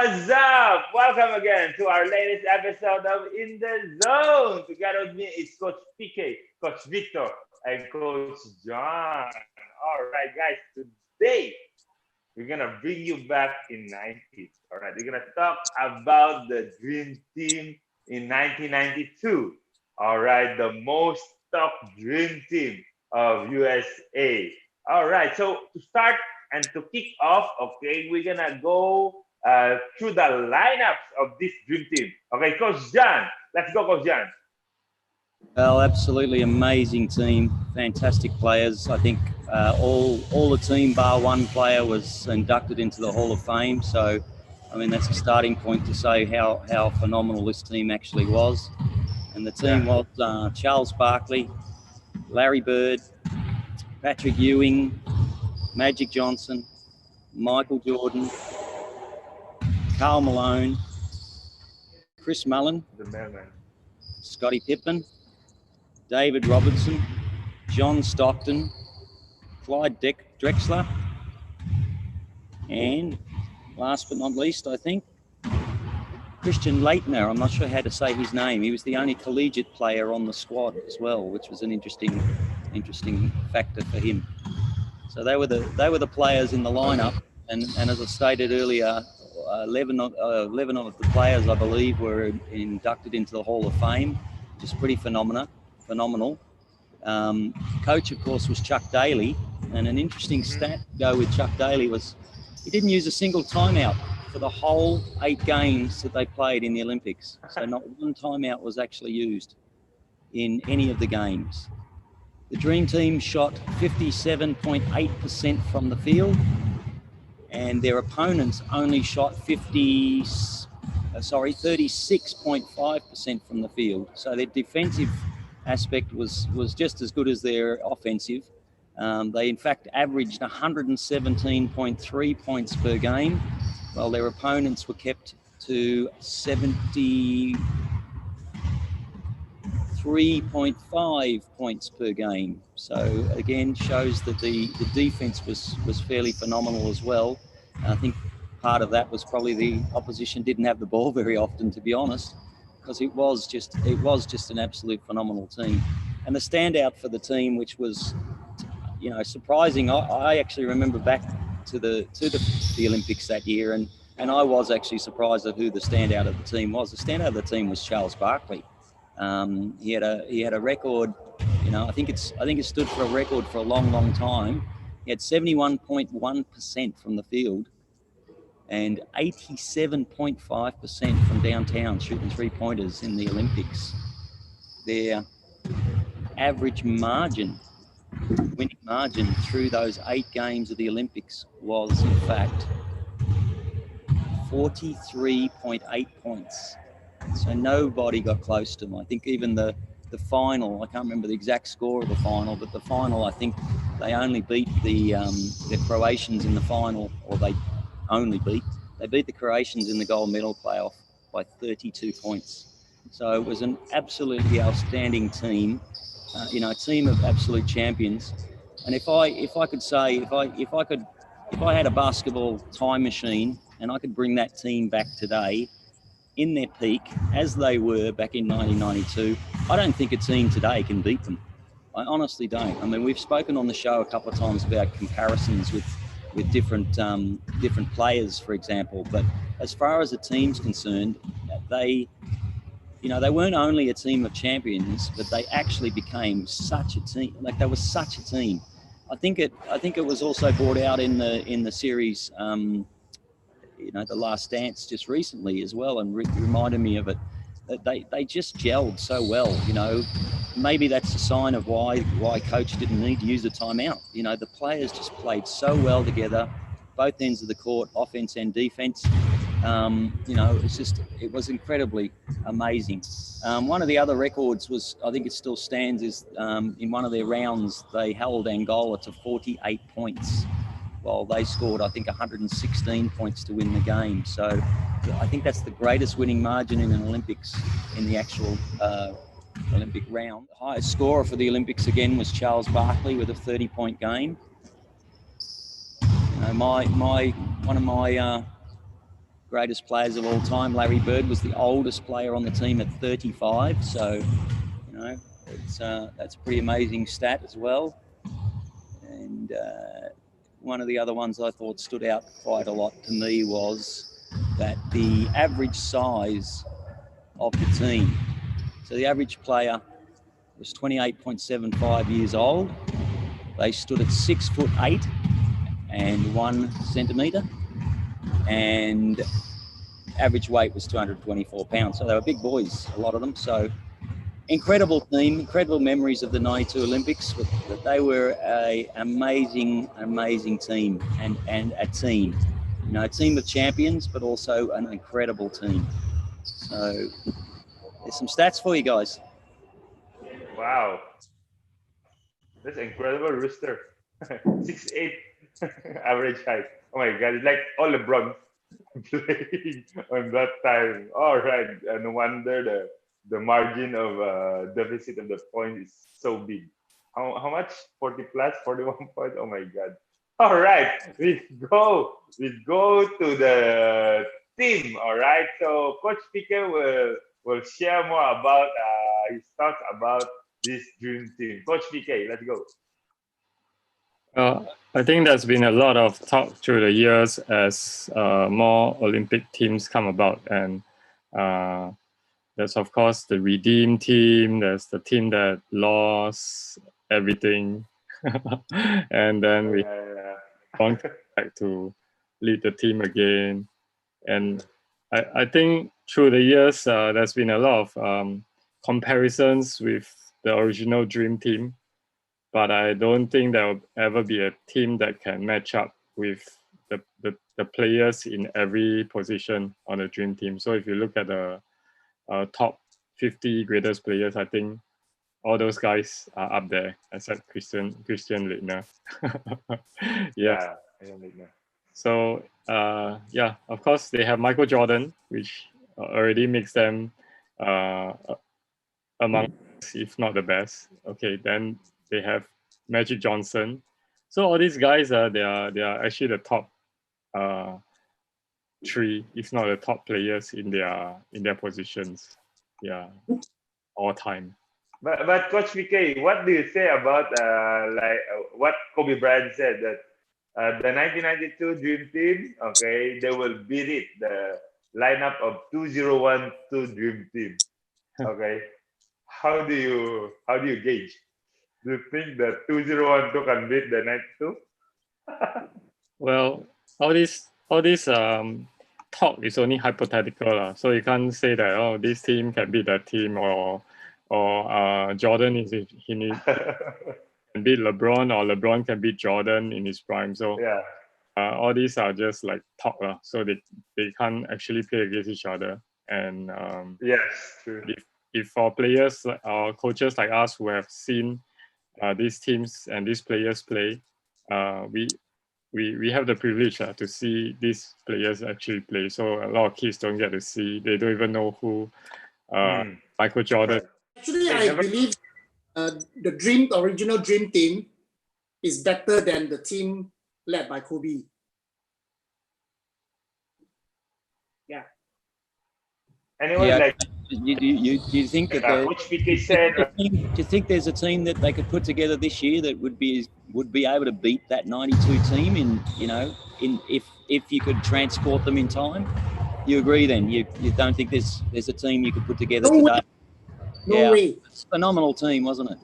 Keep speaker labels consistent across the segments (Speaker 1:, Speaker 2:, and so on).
Speaker 1: What's up? Welcome again to our latest episode of In the Zone. Together with me is Coach PK, Coach Victor, and Coach John. All right, guys, today we're gonna bring you back in 90s. All right, we're gonna talk about the dream team in 1992. All right, the most talked dream team of USA. All right, so to start and to kick off, okay, we're gonna go through the lineups of this dream team. Okay, Coach John, let's go, Coach John.
Speaker 2: Well, absolutely amazing team, fantastic players. I think all the team bar one player was inducted into the Hall of Fame. So, I mean, that's a starting point to say how phenomenal this team actually was. And the team was Charles Barkley, Larry Bird, Patrick Ewing, Magic Johnson, Michael Jordan, Karl Malone, Chris Mullin,
Speaker 1: The man.
Speaker 2: Scottie Pippen, David Robertson, John Stockton, Clyde Drexler, and last but not least, I think, Christian Leitner. I'm not sure how to say his name. He was the only collegiate player on the squad as well, which was an interesting factor for him. So they were the players in the lineup, and as I stated earlier, 11 of the players, I believe, were inducted into the Hall of Fame, which is pretty phenomenal. Coach, of course, was Chuck Daly, and an interesting stat to go with Chuck Daly was he didn't use a single timeout for the whole 8 games that they played in the Olympics. So not one timeout was actually used in any of the games. The Dream Team shot 57.8% from the field, and their opponents only shot 36.5% from the field. So their defensive aspect was just as good as their offensive. They in fact averaged 117.3 points per game, while their opponents were kept to 73.5 points per game. So again, shows that the defense was fairly phenomenal as well. I think part of that was probably the opposition didn't have the ball very often, to be honest, because it was just an absolute phenomenal team. And the standout for the team, which was, surprising, I actually remember back to the Olympics that year, and I was actually surprised at who the standout of the team was. The standout of the team was Charles Barkley. He had a record, I think it stood for a record for a long time. He had 71.1% from the field and 87.5% from downtown shooting 3-pointers in the Olympics. Their average winning margin through those 8 games of the Olympics was, in fact, 43.8 points. So nobody got close to them. I think even the final, I can't remember the exact score of the final, but the final, I think they only beat the Croatians in the final, or they beat the Croatians in the gold medal playoff by 32 points. So it was an absolutely outstanding team, a team of absolute champions. And if I had a basketball time machine and I could bring that team back today, in their peak, as they were back in 1992, I don't think a team today can beat them. I honestly don't. I mean, we've spoken on the show a couple of times about comparisons with different players, for example. But as far as the team's concerned, they weren't only a team of champions, but they actually became such a team. Like, they were such a team. I think it was also brought out in the series. The Last Dance just recently as well, and reminded me of it. That they just gelled so well. Maybe that's a sign of why Coach didn't need to use a timeout. The players just played so well together, both ends of the court, offense and defense. It was incredibly amazing. One of the other records was, I think it still stands, is in one of their rounds they held Angola to 48 points. While they scored, I think, 116 points to win the game. So I think that's the greatest winning margin in an Olympics, in the actual Olympic round. The highest scorer for the Olympics again was Charles Barkley with a 30-point game. One of my greatest players of all time. Larry Bird was the oldest player on the team at 35. So, that's a pretty amazing stat as well. And one of the other ones I thought stood out quite a lot to me was that the average size of the team. So the average player was 28.75 years old. They stood at 6'8" and 1 centimetre, and average weight was 224 pounds. So they were big boys, a lot of them. So incredible team, incredible memories of the 92 Olympics. But they were an amazing team, and a team. A team of champions, but also an incredible team. So there's some stats for you guys.
Speaker 1: Wow. That's incredible, Rooster. 6'8" average height. Oh my God, it's like all LeBron playing on that time. All right, no wonder the margin of deficit of the point is so big. How much? 40 plus, 41 points. Oh my God. All right, we go to the team. All right, so Coach Pique will share more about his thoughts about this dream team. Coach Pique, let's go.
Speaker 3: I think there's been a lot of talk through the years as more Olympic teams come about, and there's of course the Redeem team. There's the team that lost everything, and then we want back to lead the team again. And I think through the years, there's been a lot of comparisons with the original Dream Team, but I don't think there will ever be a team that can match up with the players in every position on the Dream Team. So if you look at the top 50 greatest players, I think all those guys are up there, except Christian Leitner.
Speaker 1: Yeah.
Speaker 3: So of course they have Michael Jordan, which already makes them among, if not the best. Okay, then they have Magic Johnson. So all these guys they are actually the top 3, if not the top players in their positions. Yeah, all time.
Speaker 1: But Coach Pique, what do you say about what Kobe Bryant said, that the 1992 Dream Team, okay, they will beat it, the lineup of 2012 Dream Team. Okay, how do you gauge? Do you think that 2012 can beat the 92?
Speaker 3: Well, all this talk is only hypothetical, so you can't say that this team can beat that team, or Jordan can beat LeBron, or LeBron can beat Jordan in his prime. So
Speaker 1: yeah,
Speaker 3: all these are just like talk, so they can't actually play against each other. And
Speaker 1: yes, true.
Speaker 3: If for players or coaches like us who have seen these teams and these players play, we have the privilege to see these players actually play. So a lot of kids don't get to see. They don't even know who Michael Jordan.
Speaker 4: Actually, I believe the original Dream Team is better than the team led by Kobe. Yeah.
Speaker 1: Anyway,
Speaker 2: yeah. Do you think that
Speaker 1: Coach Pique said,
Speaker 2: do you think there's a team that they could put together this year that would be able to beat that 92 team if you could transport them in time? You agree then? You don't think there's a team you could put together today?
Speaker 4: No way.
Speaker 2: It's a phenomenal team, wasn't it?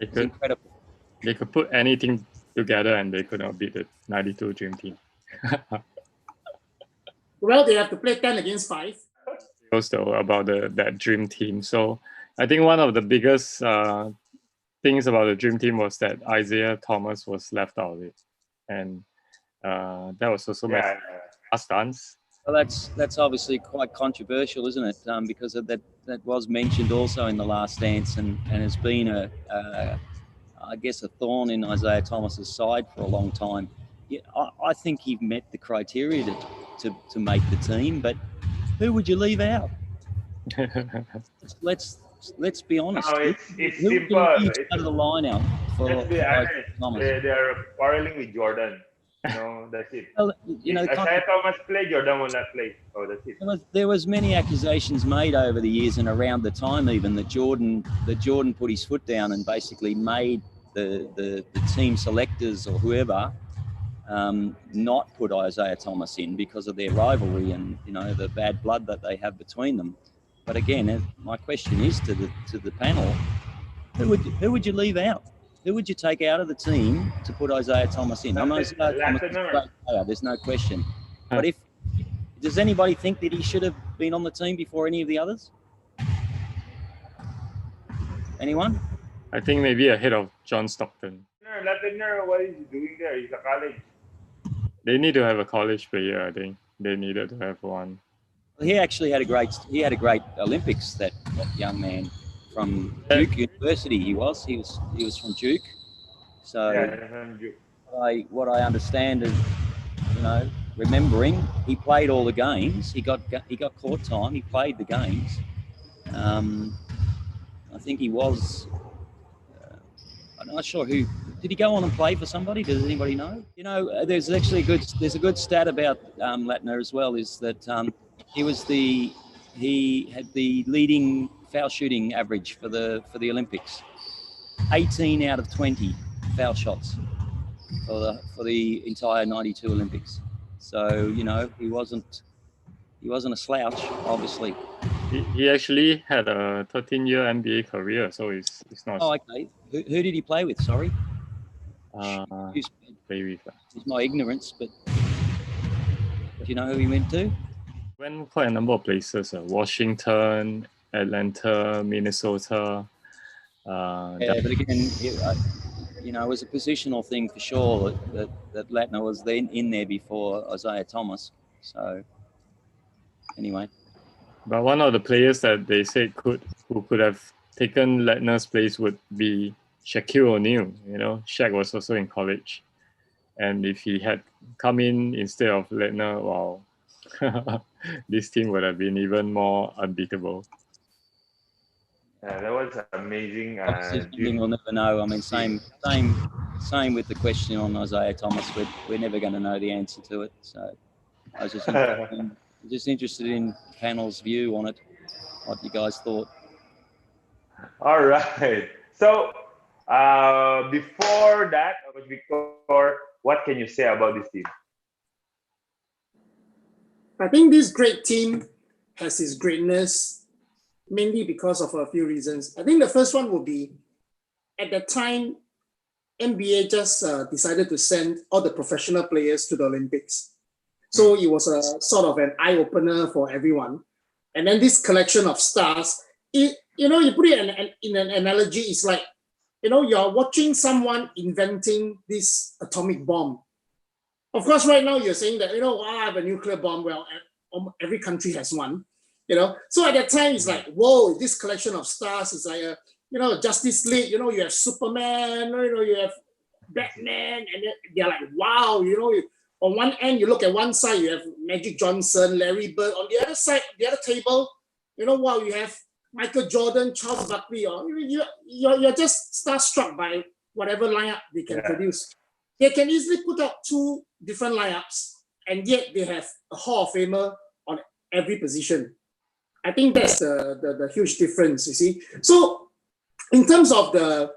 Speaker 2: It's incredible.
Speaker 3: They could put anything together and they could not beat the 92 Dream Team.
Speaker 4: Well, they have to play 10 against 5.
Speaker 3: Also about that Dream Team. So I think one of the biggest things about the Dream Team was that Isaiah Thomas was left out of it, and that was also my last dance.
Speaker 2: Well, that's obviously quite controversial, isn't it? Because of that was mentioned also in The Last Dance, and has been I guess a thorn in Isaiah Thomas's side for a long time. Yeah, I think he met the criteria to make the team, but who would you leave out? Let's be honest.
Speaker 1: No, it's
Speaker 2: who
Speaker 1: simple.
Speaker 2: Out of the line out for
Speaker 1: Let's be honest.
Speaker 2: Thomas?
Speaker 1: They are quarreling with Jordan. That's it.
Speaker 2: Well,
Speaker 1: If Isaiah Thomas play, Jordan will not play. Oh, that's it.
Speaker 2: There was many accusations made over the years and around the time even that Jordan put his foot down and basically made the team selectors or whoever not put Isaiah Thomas in because of their rivalry and the bad blood that they have between them. But again, my question is to the panel: who would you leave out? Who would you take out of the team to put Isaiah Thomas in? I know Isaiah Thomas is a great player, there's no question. But does anybody think that he should have been on the team before any of the others? Anyone?
Speaker 3: I think maybe ahead of John Stockton.
Speaker 1: Let him know what he's doing there. He's a college.
Speaker 3: They need to have a college player. I think they needed to have one.
Speaker 2: Well, he actually had a great Olympics. That young man from Duke University. He was from Duke. So what I understand is, remembering he played all the games. He got court time. He played the games. I think he was. I'm not sure who. Did he go on and play for somebody? Does anybody know? There's actually a good stat about Latner as well. Is that he had the leading foul shooting average for the Olympics. 18 out of 20 foul shots for the entire 92 Olympics. So he wasn't a slouch, obviously.
Speaker 3: He actually had a 13-year NBA career, so it's not.
Speaker 2: Oh, okay. Who did he play with? Sorry.
Speaker 3: Excuse
Speaker 2: my ignorance, but do you know who he went to?
Speaker 3: Went quite a number of places: Washington, Atlanta, Minnesota.
Speaker 2: But again, it was a positional thing for sure that Latner was then in there before Isaiah Thomas. So anyway.
Speaker 3: But one of the players that they said who could have taken Latner's place would be Shaquille O'Neal. Shaq was also in college, and if he had come in instead of Latner, wow, this team would have been even more unbeatable.
Speaker 1: That was amazing.
Speaker 2: We'll never know. I mean, same with the question on Isaiah Thomas. We're never going to know the answer to it. So I was just interested in panel's view on it, what you guys thought.
Speaker 1: All right. So before that, Victor, what can you say about this team?
Speaker 4: I think this great team has its greatness mainly because of a few reasons. I think the first one would be, at that time, NBA just decided to send all the professional players to the Olympics. So it was a sort of an eye-opener for everyone. And then this collection of stars, you put it in an analogy, it's like, you're watching someone inventing this atomic bomb. Of course, right now you're saying that, I have a nuclear bomb. Well, every country has one, So at that time, it's like, whoa, this collection of stars is like Justice League, you have Superman, you have Batman, and they're like, wow, on one end, you look at one side, you have Magic Johnson, Larry Bird. On the other side, the other table, wow, you have Michael Jordan, Charles Barkley. You're just starstruck by whatever lineup they can produce. They can easily put out two different lineups, and yet they have a Hall of Famer on every position. I think that's the huge difference, you see. So in terms of the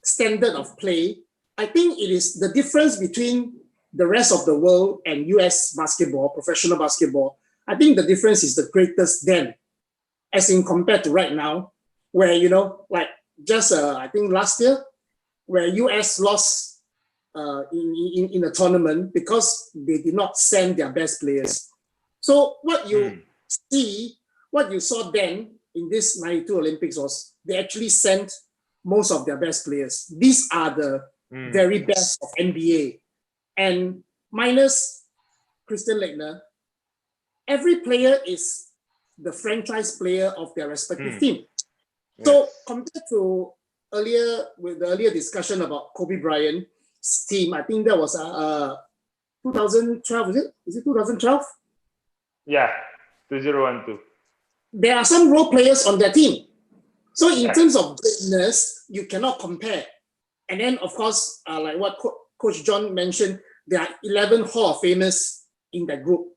Speaker 4: standard of play, I think it is the difference between the rest of the world and US basketball, professional basketball. I think the difference is the greatest then, as in compared to right now, where, I think last year, where US lost in a tournament because they did not send their best players. So what you saw then in this 92 Olympics was they actually sent most of their best players. These are the very best of NBA. And minus Christian Laettner, every player is the franchise player of their respective team. So compared to the earlier discussion about Kobe Bryant's team, I think that was 2012, is it? Is it 2012?
Speaker 1: Yeah, 2012.
Speaker 4: There are some role players on their team. So in terms of greatness, you cannot compare. And then, of course, like what Coach John mentioned, there are 11 Hall of Famers in that group.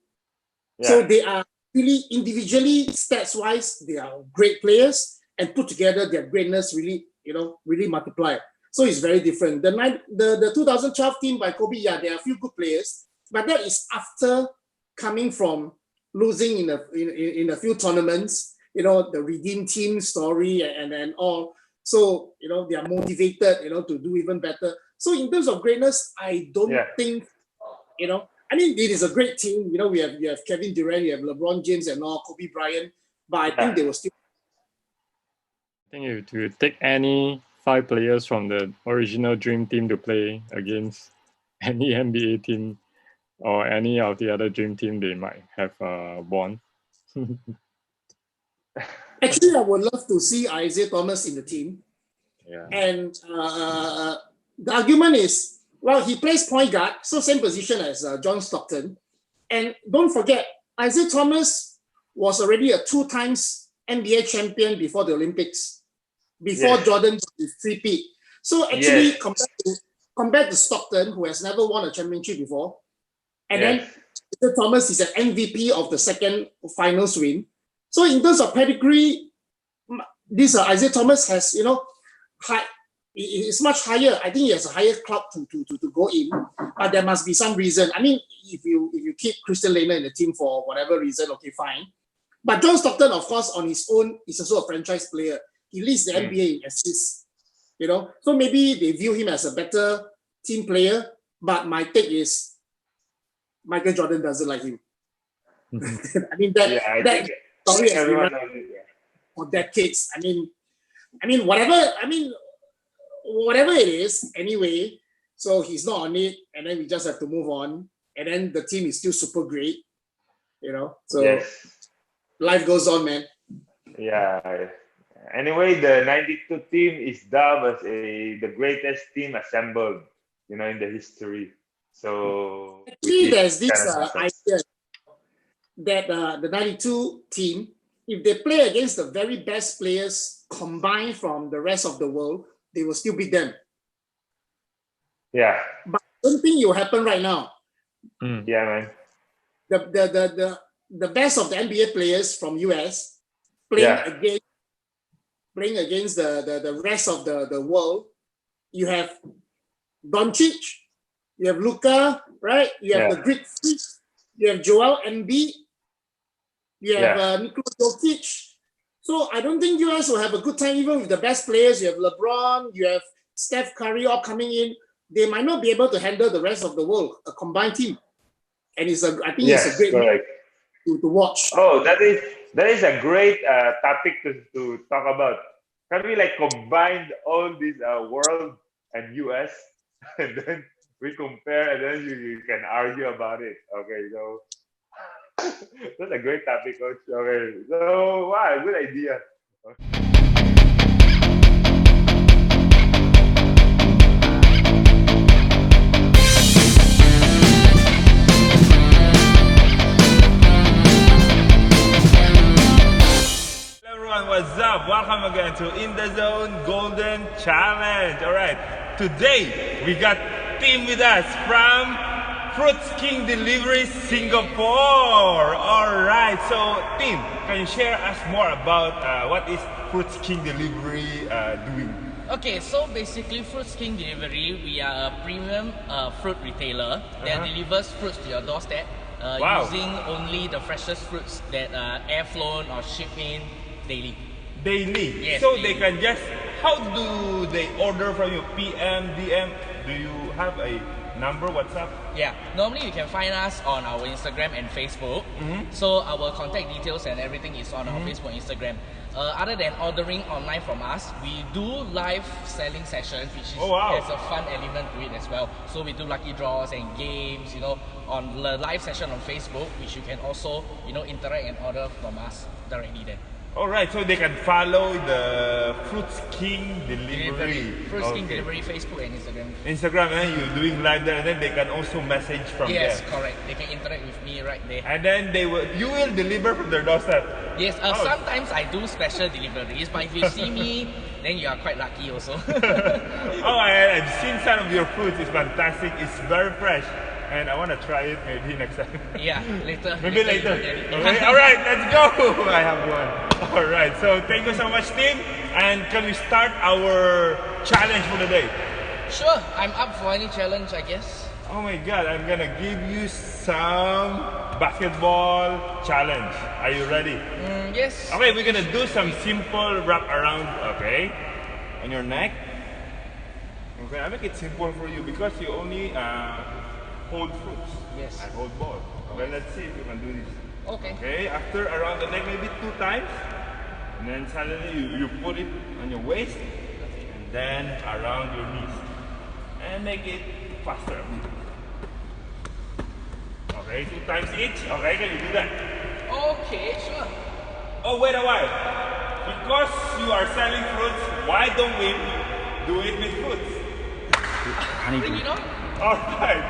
Speaker 1: Yeah.
Speaker 4: So they are really individually, stats-wise, they are great players, and put together their greatness really, really multiply. So it's very different. The 2012 team by Kobe, yeah, there are a few good players, but that is after coming from losing in a few tournaments, the redeem team story and all. So, they are motivated, to do even better. So in terms of greatness, I don't think, I mean, it is a great team. We have Kevin Durant, you have LeBron James and all, Kobe Bryant, but I think they will still.
Speaker 3: I think if you take any 5 players from the original Dream Team to play against any NBA team or any of the other Dream Team, they might have won.
Speaker 4: Actually, I would love to see Isaiah Thomas in the team.
Speaker 3: Yeah.
Speaker 4: And the argument is, well, he plays point guard, so same position as John Stockton. And don't forget, Isaiah Thomas was already a 2 times NBA champion before the Olympics, before Jordan was 3-peat. So actually, compared to Stockton, who has never won a championship before, and then Isaiah Thomas is an MVP of the second finals win. So in terms of pedigree, this Isaiah Thomas has, it's much higher. I think he has a higher clout to go in, but there must be some reason. I mean, if you keep Christian Laettner in the team for whatever reason, okay, fine. But John Stockton, of course, on his own, is also a franchise player. He leads the NBA in assists, So maybe they view him as a better team player, but my take is Michael Jordan doesn't like him. I mean, that story has been running for decades. I mean, whatever it is, anyway, so he's not on it, and then we just have to move on, and then the team is still super great, so life goes on, man.
Speaker 1: Yeah. Anyway, the 92 team is dubbed as the greatest team assembled, in the history. So
Speaker 4: actually, there's this idea that the 92 team, if they play against the very best players combined from the rest of the world, they will still beat them.
Speaker 1: Yeah.
Speaker 4: But I don't think it will happen right now.
Speaker 1: Yeah, man.
Speaker 4: The best of the NBA players from US playing against the rest of the world. You have Doncic, you have Luka, right? You have the Greek Freak, you have Joel Embiid, you have Nikola Jokic. So I don't think US will have a good time even with the best players. You have LeBron, you have Steph Curry all coming in. They might not be able to handle the rest of the world, a combined team. And I think it's a great to watch.
Speaker 1: Oh, that is a great topic to talk about. Can we combine all these world and US, and then we compare, and then you can argue about it. Okay, so that's a great topic, Coach. Okay, so wow, good idea. What's up? Welcome again to In the Zone Golden Challenge. All right, today we got team with us from Fruits King Delivery Singapore. All right, so team, can you share us more about what is Fruits King Delivery doing?
Speaker 5: Okay, so basically Fruits King Delivery, we are a premium fruit retailer that delivers fruits to your doorstep using only the freshest fruits that are air flown or shipped in daily.
Speaker 1: Yes,
Speaker 5: so
Speaker 1: daily. They can just, how do they order from you? PM, DM? Do you have a number, WhatsApp?
Speaker 5: Yeah, normally you can find us on our Instagram and Facebook. So our contact details and everything is on our Facebook and Instagram. Other than ordering online from us, we do live selling sessions, which is has a fun element to it as well. So we do lucky draws and games, on the live session on Facebook, which you can also, interact and order from us directly there.
Speaker 1: Alright, so they can follow the Fruits King Delivery.
Speaker 5: Fruits King Delivery, Facebook and Instagram.
Speaker 1: Instagram, and you're doing live there, and then they can also message from there.
Speaker 5: Yes, correct. They can interact with me right there.
Speaker 1: And then you will deliver from their doorstep.
Speaker 5: Yes, sometimes I do special deliveries, but if you see me, then you are quite lucky also.
Speaker 1: I've seen some of your fruits. It's fantastic. It's very fresh. and I want to try it maybe next time.
Speaker 5: Yeah, later.
Speaker 1: Maybe later.
Speaker 5: Yeah.
Speaker 1: Okay, all right, let's go. I have one. All right, so thank you so much, team. And can we start our challenge for the day?
Speaker 5: Sure, I'm up for any challenge, I guess.
Speaker 1: Oh my God, I'm gonna give you some basketball challenge. Are you ready?
Speaker 5: Yes.
Speaker 1: Okay, we're gonna do some simple wrap around, okay, on your neck. Okay, I make it simple for you because you only hold fruits.
Speaker 5: Yes.
Speaker 1: I hold ball. Okay, let's see if you can do this.
Speaker 5: Okay.
Speaker 1: Okay, after around the neck maybe 2 times, and then suddenly you put it on your waist, and then around your knees, and make it faster. Okay, 2 times each. Okay, can you do that?
Speaker 5: Okay, sure.
Speaker 1: Oh, wait a while. Because you are selling fruits, why don't we do it with fruits?
Speaker 5: Bring it on.
Speaker 1: All right.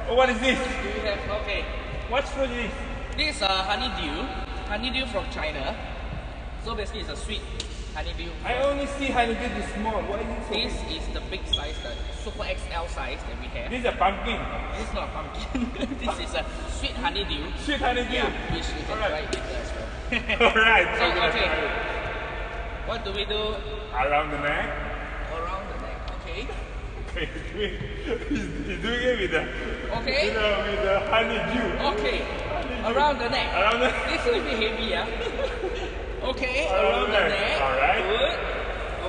Speaker 1: Oh, what is this?
Speaker 5: Do you have, okay.
Speaker 1: What fruit is this?
Speaker 5: This is honeydew from China. So basically it's a sweet honeydew.
Speaker 1: I only see honeydew this small. Why is it so
Speaker 5: This
Speaker 1: big?
Speaker 5: is the big size, the super XL size that we have.
Speaker 1: This is a pumpkin.
Speaker 5: This is not a pumpkin. This is a sweet honeydew.
Speaker 1: Sweet honeydew.
Speaker 5: Yeah, which you can try later as well.
Speaker 1: All right. So
Speaker 5: So,
Speaker 1: we're gonna
Speaker 5: okay.
Speaker 1: try it.
Speaker 5: What do we do
Speaker 1: Around the neck.
Speaker 5: around the neck? Okay.
Speaker 1: Okay, he's doing it with the
Speaker 5: Okay.
Speaker 1: with the honeydew.
Speaker 5: Okay. Around the neck.
Speaker 1: Around the
Speaker 5: This will be heavy, yeah. Okay.
Speaker 1: Around the
Speaker 5: the
Speaker 1: neck.
Speaker 5: neck.
Speaker 1: All right.
Speaker 5: Good.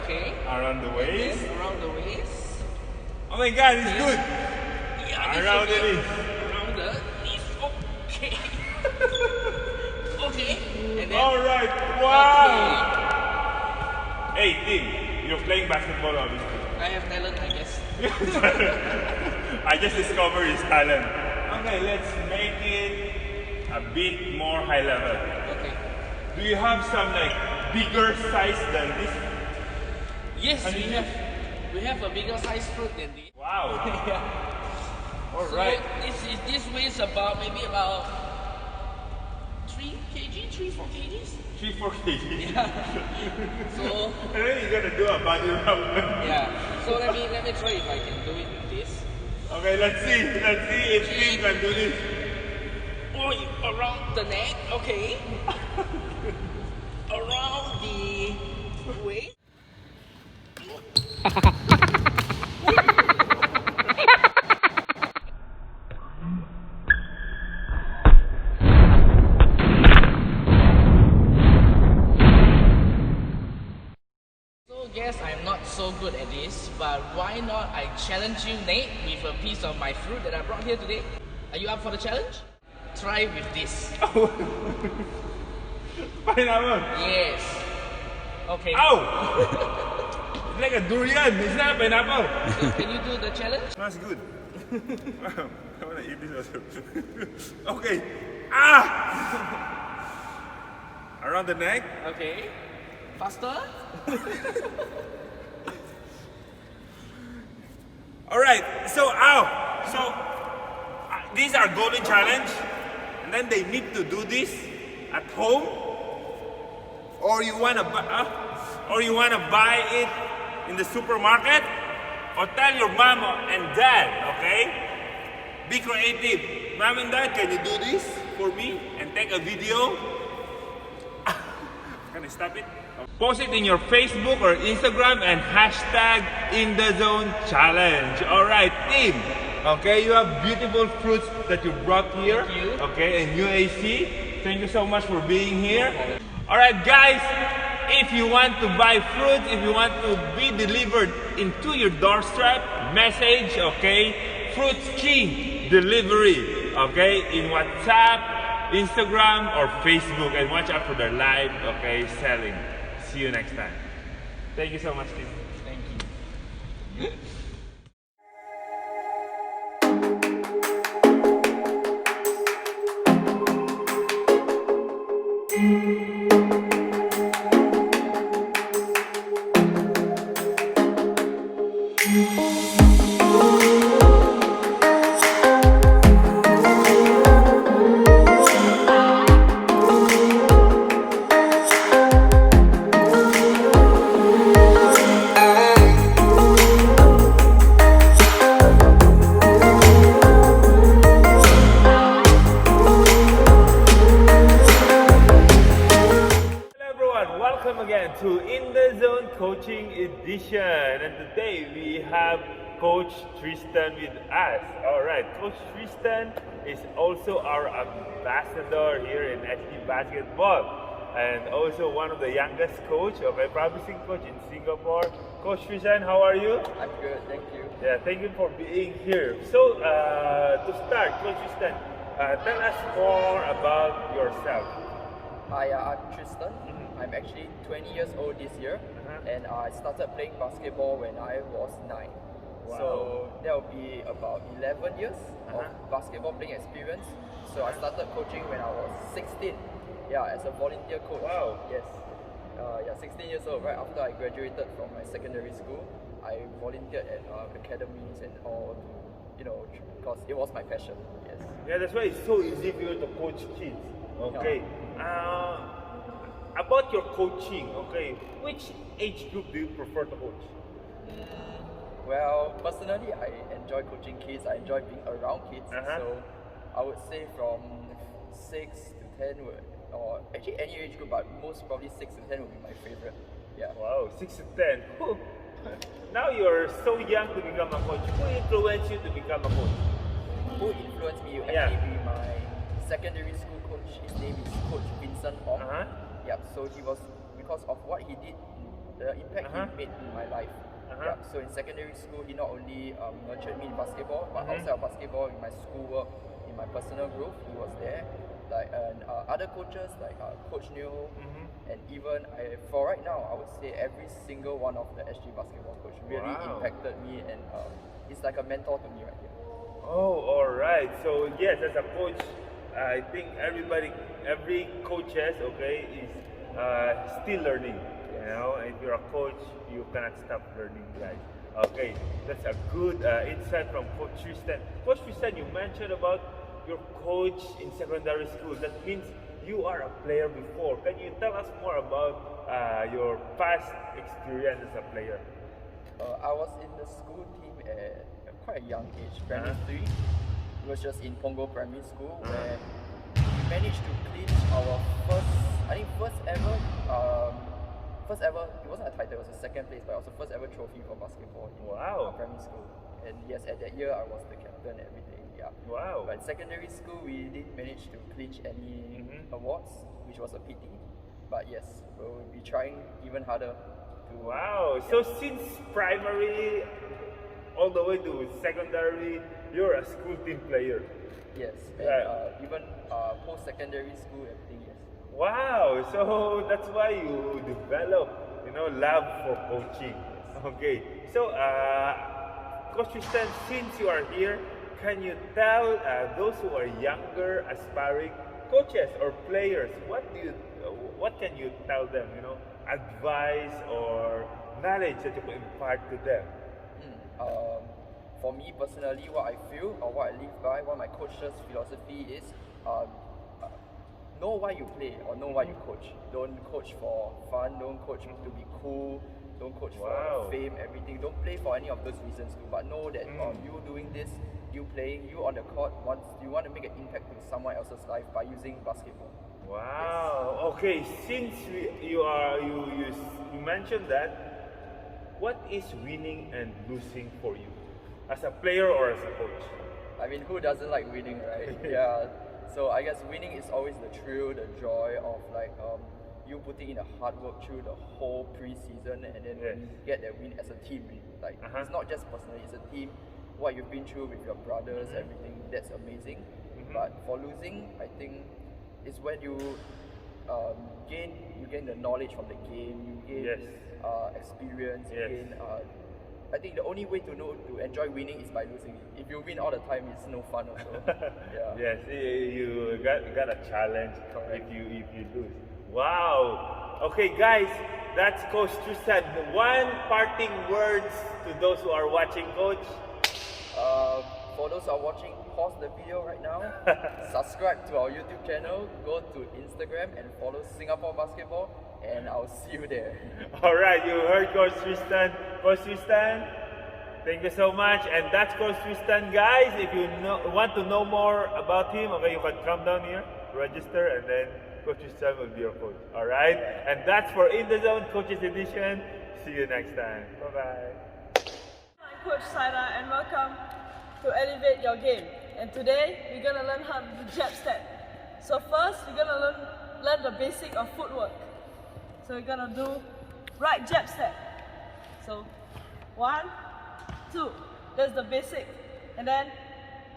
Speaker 5: Okay.
Speaker 1: Around the waist.
Speaker 5: Then around the waist.
Speaker 1: Oh my God, it's good.
Speaker 5: Yeah. this
Speaker 1: Around
Speaker 5: will
Speaker 1: the
Speaker 5: be
Speaker 1: knees.
Speaker 5: Around the knees. Okay. Okay. And then.
Speaker 1: All right. Wow. Hey, team, you're playing basketball, obviously.
Speaker 5: I have talent, I guess.
Speaker 1: I just discovered his talent. Okay, let's make it a bit more high level.
Speaker 5: Okay.
Speaker 1: Do you have some like bigger size than this?
Speaker 5: Yes,
Speaker 1: And
Speaker 5: we
Speaker 1: you-
Speaker 5: have. We have a bigger size fruit than this.
Speaker 1: Wow.
Speaker 5: Yeah.
Speaker 1: All
Speaker 5: So
Speaker 1: right.
Speaker 5: this weighs about maybe about 3 kg, 3-4 kgs.
Speaker 1: 3-4 kg.
Speaker 5: So
Speaker 1: And then you're gonna do a body wrap.
Speaker 5: yeah. So let me try if I can do it with this.
Speaker 1: Okay, let's see. Let's see if Tim can do this.
Speaker 5: Oh, around the neck. Okay. Around the waist. So guess I'm not so good at this, but why not I challenge you, Nate, with a piece of my fruit that I brought here today? Are you up for the challenge? Try with this.
Speaker 1: Pineapple.
Speaker 5: Yes. Okay.
Speaker 1: Ow! It's like a durian. It's not a pineapple.
Speaker 5: So can you do the challenge?
Speaker 1: Smells good. Wow. I wanna eat this also. Okay. Ah! Around the neck.
Speaker 5: Okay. Faster.
Speaker 1: All right. So, ow. So, these are golden challenge, and then they need to do this at home, or you wanna buy it in the supermarket, or tell your mama and dad. Okay. Be creative. Mom and dad, can you do this for me and take a video? Can I stop it? Post it in your Facebook or Instagram and hashtag #InTheZoneChallenge. All right, team. Okay, you have beautiful fruits that you brought here.
Speaker 5: Thank you.
Speaker 1: Okay, and UAC. Thank you so much for being here. All right, guys. If you want to buy fruits, if you want to be delivered into your doorstep, message, okay, Fruits King Delivery, okay, in WhatsApp, Instagram, or Facebook, and watch out for their live, okay, selling. See you next time. Thank you so much, team.
Speaker 5: Thank you.
Speaker 1: Coaching Edition, and today we have Coach Tristan with us. All right, Coach Tristan is also our ambassador here in SG Basketball, and also one of the youngest coach of a promising coach in Singapore. Coach Tristan, how are you?
Speaker 6: I'm good, thank you.
Speaker 1: Yeah, thank you for being here. So, to start, Coach Tristan, tell us more about yourself.
Speaker 6: Hi, I'm Tristan. I'm actually 20 years old this year, and I started playing basketball when I was 9.
Speaker 1: Wow.
Speaker 6: So that will be about 11 years of basketball playing experience. So I started coaching when I was 16. Yeah, as a volunteer coach.
Speaker 1: Wow.
Speaker 6: Yes. 16 years old, right after I graduated from my secondary school, I volunteered at academies and all, because it was my passion. Yes.
Speaker 1: Yeah, that's why it's so easy for you to coach kids. Okay. About your coaching, okay, which age group do you prefer to coach?
Speaker 6: Well, personally, I enjoy coaching kids. I enjoy being around kids. So I would say from 6 to 10, or actually any age group, but most probably 6 to 10 would be my favorite. Yeah.
Speaker 1: Wow, 6 to 10. Now you're so young to become a coach. Who influenced you to become a coach?
Speaker 6: Who influenced me? Actually, be my secondary school coach. His name is Coach Vincent Ong. Yeah. So he was, because of what he did, the impact he made in my life. Yeah, so in secondary school, he not only nurtured me in basketball, but outside of basketball, in my schoolwork, in my personal growth, he was there. And other coaches like Coach Neil, and even for right now, I would say every single one of the SG basketball coach really impacted me, and it's like a mentor to me right here.
Speaker 1: Oh, all right. So yes, as a coach, I think every coaches, okay, is still learning. You know, if you're a coach, you cannot stop learning, guys. Okay, that's a good insight from Coach Tristan. Coach Tristan, you mentioned about your coach in secondary school. That means you are a player before. Can you tell us more about your past experience as a player?
Speaker 6: I was in the school team at quite a young age, primary 3. It was just in Punggol Primary School, where we managed to clinch our first ever, it wasn't a title, it was a second place, but it was the first ever trophy for basketball in our primary school. And yes, at that year I was the captain and everything. Yeah.
Speaker 1: Wow.
Speaker 6: But secondary school we didn't manage to clinch any awards, which was a pity. But yes, we'll be trying even harder to.
Speaker 1: Wow. So since primary all the way to secondary, you're a school team player.
Speaker 6: Yes. And even post-secondary school, everything, yes.
Speaker 1: Wow, so that's why you develop, love for coaching. Okay, so Coach Tristan, since you are here, can you tell those who are younger, aspiring coaches or players, what can you tell them? Advice or knowledge that you can impart to them.
Speaker 6: For me personally, what I feel or what I live by, what my coach's philosophy is. Know why you play or know why you coach. Don't coach for fun, don't coach to be cool, don't coach for fame, everything. Don't play for any of those reasons too, but know that you doing this, you playing, you on the court, you want to make an impact to someone else's life by using basketball.
Speaker 1: Wow. Yes. Okay, since you mentioned that, what is winning and losing for you? As a player or as a coach?
Speaker 6: I mean, who doesn't like winning, right? Yeah. So I guess winning is always the thrill, the joy of you putting in the hard work through the whole pre-season, and then when you get that win as a team. It's not just personally, it's a team. What you've been through with your brothers, everything, that's amazing. But for losing, I think is when you gain the knowledge from the game, you gain experience, you gain. I think the only way to enjoy winning is by losing it. If you win all the time, it's no fun also. Yeah.
Speaker 1: Yes, you got a challenge if you lose. Wow. Okay, guys, that's Coach Tristan. One parting words to those who are watching, Coach.
Speaker 6: For those who are watching, pause the video right now. Subscribe to our YouTube channel. Go to Instagram and follow Singapore Basketball. And I'll see you there.
Speaker 1: All right, you heard Coach Tristan. Coach Tristan, thank you so much. And that's Coach Tristan, guys. If you want to know more about him, okay, you can come down here, register, and then Coach Tristan will be your coach. All right, and that's for In the Zone Coaches Edition. See you next time. Bye-bye.
Speaker 7: I'm Coach Saidah and welcome to Elevate Your Game. And today we're gonna learn how to do jab step. So first we're gonna learn the basic of footwork. So we're gonna do right jab step. So 1, 2. That's the basic. And then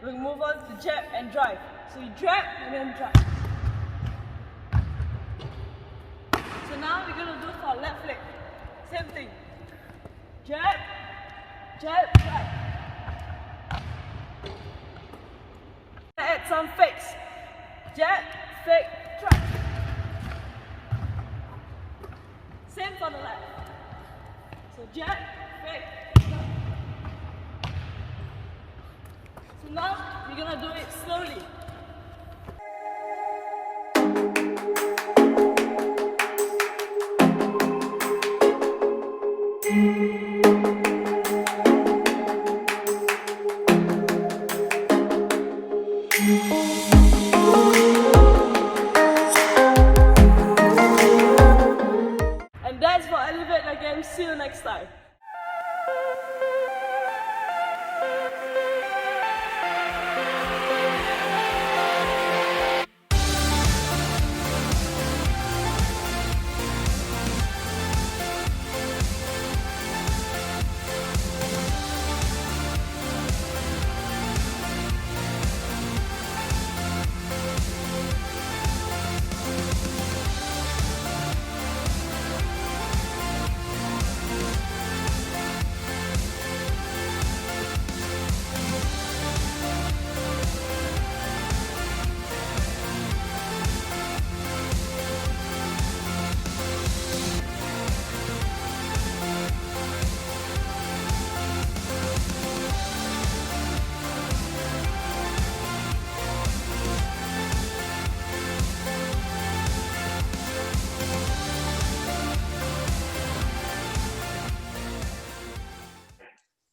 Speaker 7: we'll move on to jab and drive. So you jab and then drive. So now we're gonna do for left leg. Same thing. Jab, jab, drive. Add some fakes. Jab, fake, drive. Same for the left. So jab, fake, drive. So now we're gonna do it slowly. And that's for Elevate the Game. See you next time.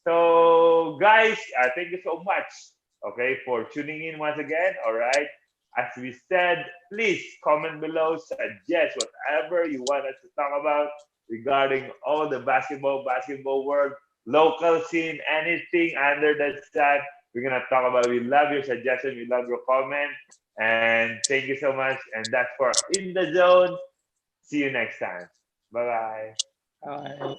Speaker 1: So, guys, thank you so much, okay, for tuning in once again, all right? As we said, please comment below, suggest whatever you want us to talk about regarding all the basketball world, local scene, anything under the sun, we're going to talk about. We love your suggestion, we love your comment, and thank you so much. And that's for In the Zone. See you next time. Bye-bye.
Speaker 3: Bye.